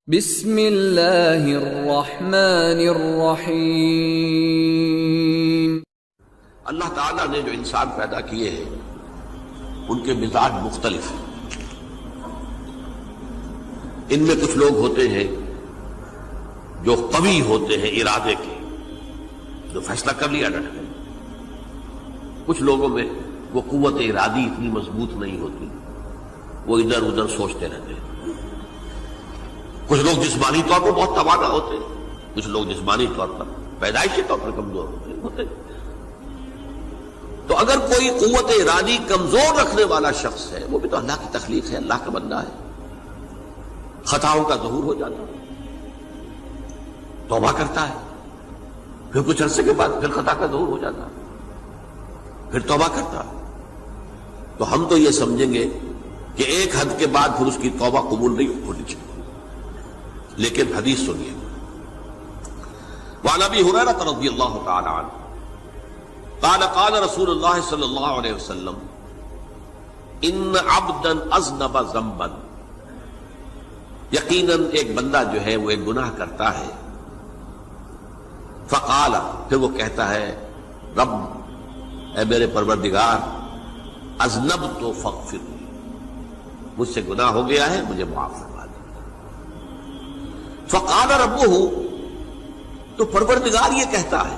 بسم اللہ الرحمن الرحیم۔ اللہ تعالیٰ نے جو انسان پیدا کیے ہیں ان کے مزاج مختلف ہیں۔ ان میں کچھ لوگ ہوتے ہیں جو قوی ہوتے ہیں ارادے کے، جو فیصلہ کر لیا ڈٹ گئے۔ کچھ لوگوں میں وہ قوت ارادی اتنی مضبوط نہیں ہوتی، وہ ادھر ادھر سوچتے رہتے ہیں۔ کچھ لوگ جسمانی طور پر بہت توانا ہوتے ہیں، کچھ لوگ جسمانی طور پر پیدائشی طور پر کمزور ہوتے ہیں۔ تو اگر کوئی قوت ارادی کمزور رکھنے والا شخص ہے، وہ بھی تو اللہ کی تخلیق ہے، اللہ کا بندہ ہے، خطاؤں کا ظہور ہو جاتا ہے، توبہ کرتا ہے، پھر کچھ عرصے کے بعد پھر خطا کا ظہور ہو جاتا ہے، پھر توبہ کرتا ہے، تو ہم تو یہ سمجھیں گے کہ ایک حد کے بعد پھر اس کی توبہ قبول نہیں ہونی چاہیے۔ لیکن حدیث سنیے، وعن ابی ہریرہ رضی اللہ تعالی عنہ قال قال رسول اللہ صلی اللہ علیہ وسلم ان عبدا اذنب ذنبا، یقیناً ایک بندہ جو ہے وہ ایک گناہ کرتا ہے، فقال، پھر وہ کہتا ہے رب، اے میرے پروردگار، اذنبت فاغفر، مجھ سے گناہ ہو گیا ہے، مجھے معاف فرما۔ فقال ربہ، تو پروردگار یہ کہتا ہے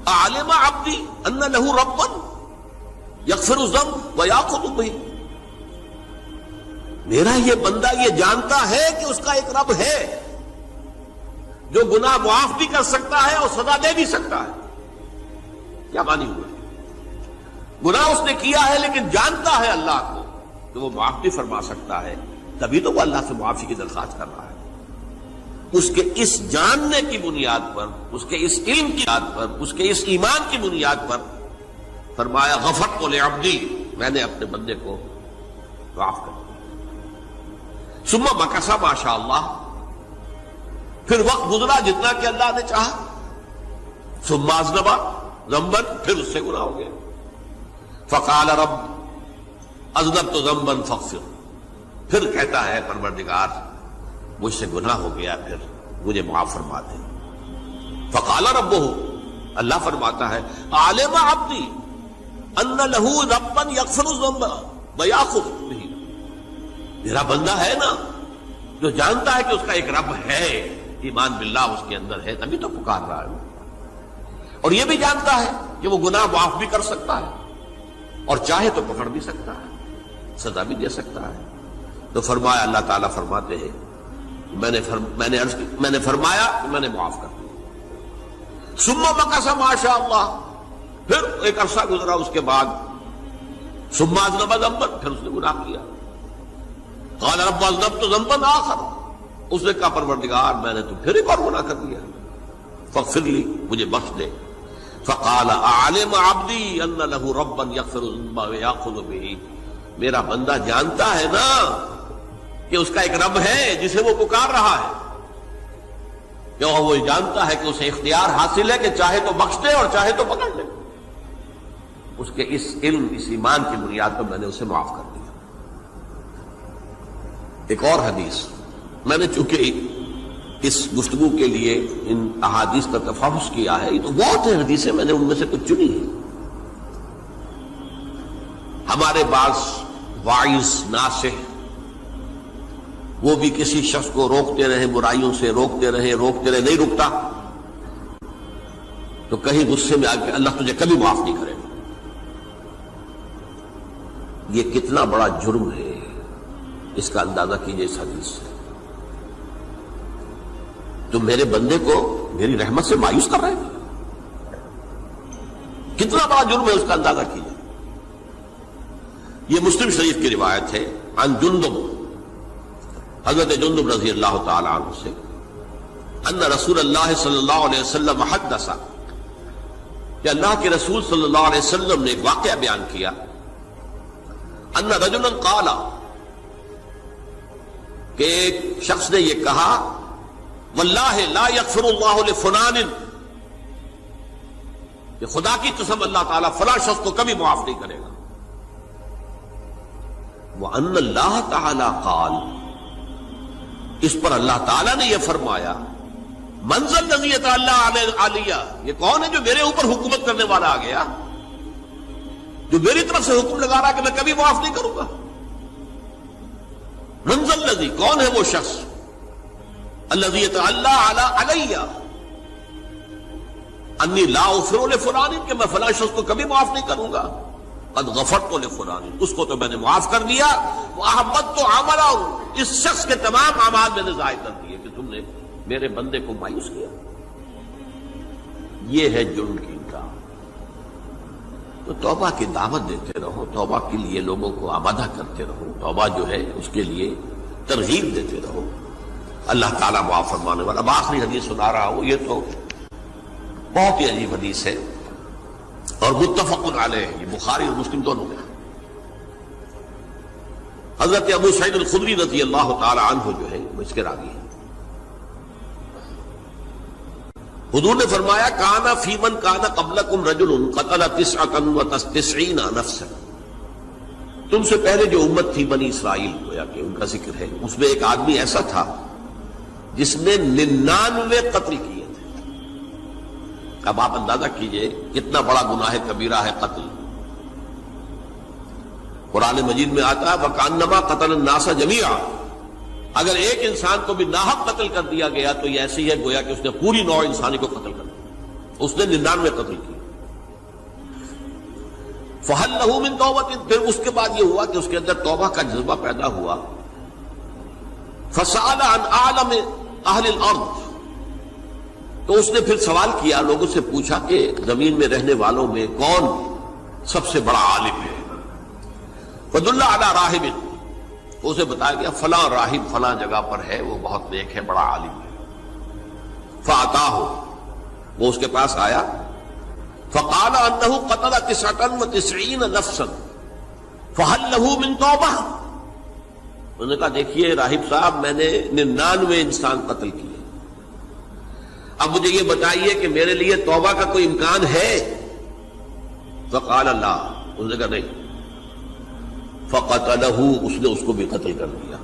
اعلم عبدی ان لہ ربا یغفر الذنب ویاخذ بہ، میرا یہ بندہ یہ جانتا ہے کہ اس کا ایک رب ہے جو گناہ معاف بھی کر سکتا ہے اور سزا دے بھی سکتا ہے۔ کیا معنی ہوئے؟ گناہ اس نے کیا ہے لیکن جانتا ہے اللہ کو کہ وہ معاف بھی فرما سکتا ہے، تبھی تو وہ اللہ سے معافی کی درخواست کر رہا ہے۔ اس کے اس جاننے کی بنیاد پر، اس کے اس علم کی بنیاد پر، اس کے اس ایمان کی بنیاد پر فرمایا غفرت لعبدی، میں نے اپنے بندے کو معاف کر دیا۔ ثم مکث ما شاء اللہ، پھر وقت گزرا جتنا کہ اللہ نے چاہا، ثم اذنب ذنبا، پھر اس سے گناہ ہو گیا، فقال رب اذنبت ذنبا فاغفر، پھر کہتا ہے پروردگار مجھ سے گناہ ہو گیا، پھر مجھے معاف فرما دے۔ فقال ربہ، اللہ فرماتا ہے عالم عبدی ان لہ ربا یغفر الذنب ویاخذ بہ، میرا بندہ ہے نا جو جانتا ہے کہ اس کا ایک رب ہے، ایمان باللہ اس کے اندر ہے، تبھی تو پکار رہا ہے، اور یہ بھی جانتا ہے کہ وہ گناہ معاف بھی کر سکتا ہے اور چاہے تو پکڑ بھی سکتا ہے، سزا بھی دے سکتا ہے۔ تو فرمایا، اللہ تعالیٰ فرماتے ہیں میں نے فرمایا کہ میں نے معاف کر دیا۔ ثم مکث ما شاء اللہ، پھر ایک عرصہ گزرا اس کے بعد، ثم اذنب ذنبا، پھر اس نے گناہ کیا، قال رب اذنبت ذنبا آخر، اس نے کہا پروردگار میں نے تو پھر ایک اور گناہ کر دیا، فاغفر لی، مجھے بخش دے۔ فقال اعلم عبدی ان لہ ربا یغفر الذنب ویاخذ بہ، میرا بندہ جانتا ہے نا کہ اس کا ایک رب ہے جسے وہ پکار رہا ہے، کیوں وہ جانتا ہے کہ اسے اختیار حاصل ہے کہ چاہے تو بخش دے اور چاہے تو پکڑ لے۔ اس کے اس علم، اس ایمان کی بنیاد پر میں نے اسے معاف کر دیا۔ ایک اور حدیث، میں نے چونکہ اس گفتگو کے لیے ان احادیث کا تفحص کیا ہے، یہ تو بہت ہیں حدیثیں، میں نے ان میں سے کچھ چنی ہیں۔ ہمارے بعض واعظ ناصح وہ بھی کسی شخص کو روکتے رہے، برائیوں سے روکتے رہے، نہیں رکتا، تو کہیں غصے میں آ کے اللہ تجھے کبھی معاف نہیں کرے گا۔ یہ کتنا بڑا جرم ہے، اس کا اندازہ کیجئے اس حدیث سے۔ تو میرے بندے کو میری رحمت سے مایوس کر رہے ہیں، کتنا بڑا جرم ہے، اس کا اندازہ کیجئے۔ یہ مسلم شریف کی روایت ہے، عن جندب، حضرت جندب رضی اللہ تعالی عنہ سے، ان رسول اللہ صلی اللہ علیہ وسلم حدث، کہ اللہ کے رسول صلی اللہ علیہ وسلم نے ایک واقعہ بیان کیا، ان رجلا قال، کہ ایک شخص نے یہ کہا، واللہ لا یغفر اللہ لفلان، کہ خدا کی قسم اللہ تعالیٰ فلاں شخص کو کبھی معاف نہیں کرے گا۔ وَأَنَّ اللَّهَ تَعَالَى قَالَ، اس پر اللہ تعالیٰ نے یہ فرمایا منزل نزیت اللہ علیہ، یہ کون ہے جو میرے اوپر حکومت کرنے والا آ گیا، جو میری طرف سے حکم لگا رہا کہ میں کبھی معاف نہیں کروں گا؟ منزل نزی، کون ہے وہ شخص؟ الذی یتعلی علیہ انی لا اغفر لفلان، کہ میں فلاں شخص کو کبھی معاف نہیں کروں گا، قد غفرت لفلان، اس کو تو میں نے معاف کر دیا، واحبطت عملہ، اس شخص کے تمام اعمال میں نے ضائع کر دیے کہ تم نے میرے بندے کو مایوس کیا۔ یہ ہے جرم کی انکار۔ تو توبہ کی دعوت دیتے رہو، توبہ کے لیے لوگوں کو آمادہ کرتے رہو، توبہ جو ہے اس کے لیے ترغیب دیتے رہو، اللہ تعالیٰ معاف فرمانے والا۔ اب آخری حدیث سنا رہا ہوں، یہ تو بہت ہی عجیب حدیث ہے اور متفق علیہ، یہ بخاری اور مسلم دونوں میں۔ حضرت ابو سعید الخدری رضی اللہ تعالی عنہ جو ہے وہ اس کے راوی ہیں۔ حضور نے فرمایا کانا فی من کانا قبلکم رجل قتل 99 نفسا، تم سے پہلے جو امت تھی بنی اسرائیل، گویا کہ ان کا ذکر ہے، اس میں ایک آدمی ایسا تھا جس نے 99 قتل کیے تھے۔ اب آپ اندازہ کیجئے کتنا بڑا گناہ کبیرہ ہے قتل۔ قرآن مجید میں آتا ہے وَكَأَنَّمَا قَتَلَ النَّاسَ جَمِيعًا، اگر ایک انسان کو بھی ناحق قتل کر دیا گیا تو یہ ایسی ہے گویا کہ اس نے پوری نوع انسانی کو قتل کر دیا، اس نے 99 قتل کیے۔ فَهَلْ لَهُ مِن تَوْبَةٍ، پھر اس کے بعد یہ ہوا کہ اس کے اندر توبہ کا جذبہ پیدا ہوا۔ فَسَأَلَ عَنْ أَعْلَمِ أَهْلِ الْأَرْضِ، تو اس نے پھر سوال کیا، لوگوں سے پوچھا کہ زمین میں رہنے والوں میں کون سب سے بڑا عالم ہے؟ فَدُلَّ عَلَى رَاهِبٍ، تو اسے بتایا گیا فلاں راہب فلاں جگہ پر ہے، وہ بہت نیک ہے، بڑا عالم ہے۔ فَأَتَاهُ، وہ اس کے پاس آیا، فَقَالَ أَنَّهُ قَتَلَ 99 نَفْسًا فَهَلْ لَهُ مِن تَوْبَةٍ، انہوں نے کہا دیکھیے راہب صاحب میں نے 99 انسان قتل کیے، اب مجھے یہ بتائیے کہ میرے لیے توبہ کا کوئی امکان ہے؟ فَقَالَ لَا، انہوں نے کہا نہیں۔ فَقَتَلَهُ، اس نے اس کو بھی قتل کر دیا۔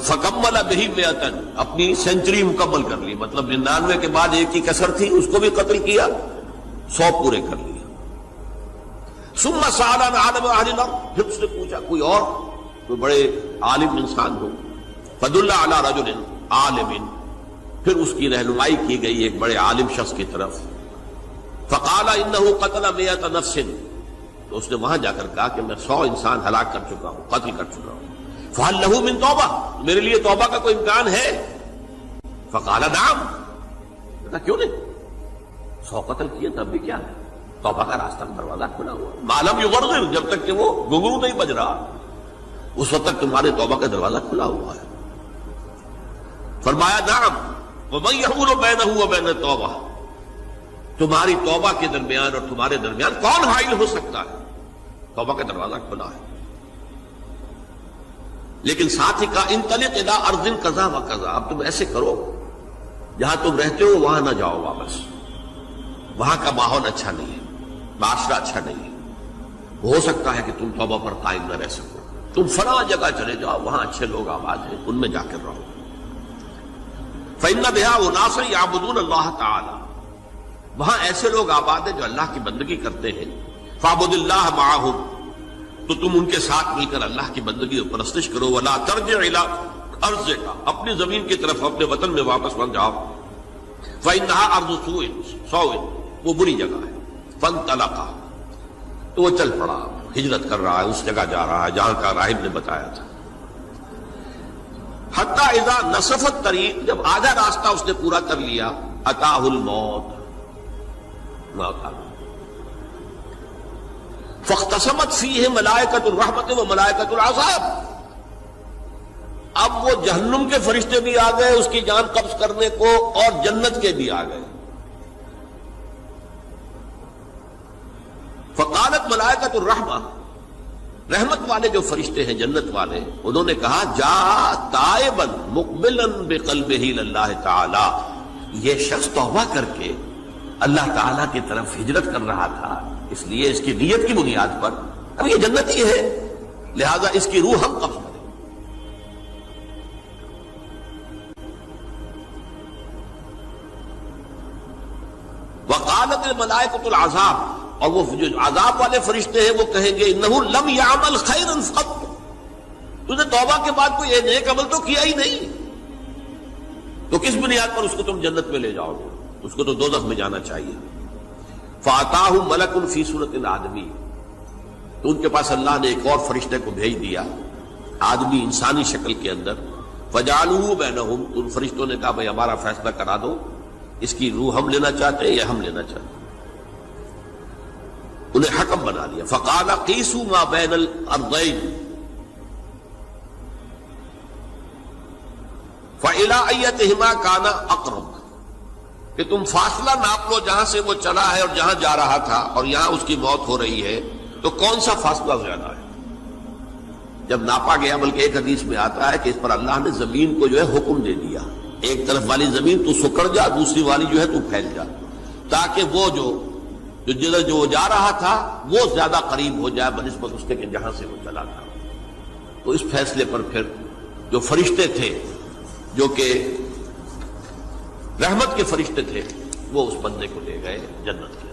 فَكَمَّلَ بِهِ 100، اپنی سینچری مکمل کر لی، مطلب 99 کے بعد ایک ہی کسر تھی، اس کو بھی قتل کیا، 100 پورے کر لیا۔ ثُمَّ سَأَلَ عَنْ عَالِمِ أَهْلِ الْأَرْضِ، پھر اس نے پوچھا کوئی اور کوئی بڑے عالم انسان ہو۔ فَدُلَّ عَلَى رَجُلٍ عَالِمٍ، پھر اس کی رہنمائی کی گئی ایک بڑے عالم شخص کی طرف۔ فَقَالَ إِنَّهُ قَتَلَ 100 نَفْسٍ، تو اس نے وہاں جا کر کہا کہ میں 100 انسان ہلاک کر چکا ہوں، قتل کر چکا ہوں۔ فَهَلْ لَهُ مِن تَوْبَةٍ، میرے لیے توبہ کا کوئی امکان ہے؟ فَقَالَ نَعَمْ، کہا کیوں نہیں، 100 قتل کیے تب بھی کیا ہے، توبہ کا راستہ دروازہ کھلا ہوا، مَا لَمْ يُغَرْغِرْ، جب تک کہ وہ گھنگرو نہیں بج رہا اس وقت تک تمہارے توبہ کا دروازہ کھلا ہوا ہے۔ فرمایا نعم، وَمَن يَحُولُ بَيْنَهُ وَبَيْنَ التَّوْبَةِ، تمہاری توبہ کے درمیان اور تمہارے درمیان کون حائل ہو سکتا ہے؟ توبہ کا دروازہ کھلا ہے۔ لیکن ساتھ ہی کہا انطلق الی ارض کذا و کذا، اب تم ایسے کرو جہاں تم رہتے ہو وہاں نہ جاؤ واپس، وہاں کا ماحول اچھا نہیں ہے، معاشرہ اچھا نہیں ہے، ہو سکتا ہے کہ تم توبہ پر قائم نہ رہ سکو، تم فلاں جگہ چلے جاؤ وہاں اچھے لوگ آباد ہیں، ان میں جا کر رہو۔ فإن بها أناس يعبدون اللہ تعالی، وہاں ایسے لوگ آباد ہیں جو اللہ کی بندگی کرتے ہیں۔ فاعبد اللہ معہم، تو تم ان کے ساتھ مل کر اللہ کی بندگی اور پرستش کرو۔ ولا ترجع الی ارضک، اپنی زمین کی طرف اپنے وطن میں واپس پلٹ جاؤ۔ فإنها ارض سوء، وہ بری جگہ ہے۔ فانطلقا، تو وہ چل پڑا، ہجرت کر رہا ہے، اس جگہ جا رہا ہے جہاں کا راہب نے بتایا تھا۔ حتی اذا نصف الطریق، جب آدھا راستہ اس نے پورا کر لیا، اتاہ الموت، موت آ گئی۔ فاختصمت فیہ ملائکۃ الرحمت و ملائکۃ العذاب، اب وہ جہنم کے فرشتے بھی آ گئے اس کی جان قبض کرنے کو، اور جنت کے بھی آ گئے۔ فقالت ملائکۃ الرحمہ، رحمت والے جو فرشتے ہیں جنت والے، انہوں نے کہا جا تائبا مقبلا بقلبہ اللہ تعالی، یہ شخص توبہ کر کے اللہ تعالیٰ کی طرف ہجرت کر رہا تھا، اس لیے اس کی نیت کی بنیاد پر اب یہ جنتی ہے، لہذا اس کی روح ہم قبض کریں۔ وقالت الملائکۃ العذاب، اور وہ جو عذاب والے فرشتے ہیں وہ کہیں گے انہ لم یعمل خیرا قط، تو نے توبہ کے بعد کوئی نیک عمل تو کیا ہی نہیں، تو کس بنیاد پر اس کو تم جنت میں لے جاؤ گے؟ اس کو تو دوزخ میں جانا چاہیے۔ فاتاہ ملک فی صورت الآدمی، تو ان کے پاس اللہ نے ایک اور فرشتے کو بھیج دیا آدمی انسانی شکل کے اندر، فجعلوہ بینہم، ان فرشتوں نے کہا بھائی ہمارا فیصلہ کرا دو، اس کی روح ہم لینا چاہتے ہیں یا ہم لینا چاہتے ہیں، انہیں حکم بنا لیا۔ فقال قیسوا ما بین الارضین فإلی ایتہما کان اقرب، کہ تم فاصلہ ناپ لو جہاں سے وہ چلا ہے اور جہاں جا رہا تھا اور یہاں اس کی موت ہو رہی ہے، تو کون سا فاصلہ زیادہ ہے؟ جب ناپا گیا، بلکہ ایک حدیث میں آتا ہے کہ اس پر اللہ نے زمین کو جو ہے حکم دے دیا، ایک طرف والی زمین تو سکڑ جا، دوسری والی جو ہے تو پھیل جا، تاکہ وہ جدھر جو وہ جا رہا تھا وہ زیادہ قریب ہو جائے بنسبت اس کے کہ جہاں سے وہ چلا تھا۔ تو اس فیصلے پر پھر جو فرشتے تھے جو کہ رحمت کے فرشتے تھے وہ اس بندے کو لے گئے جنت کے۔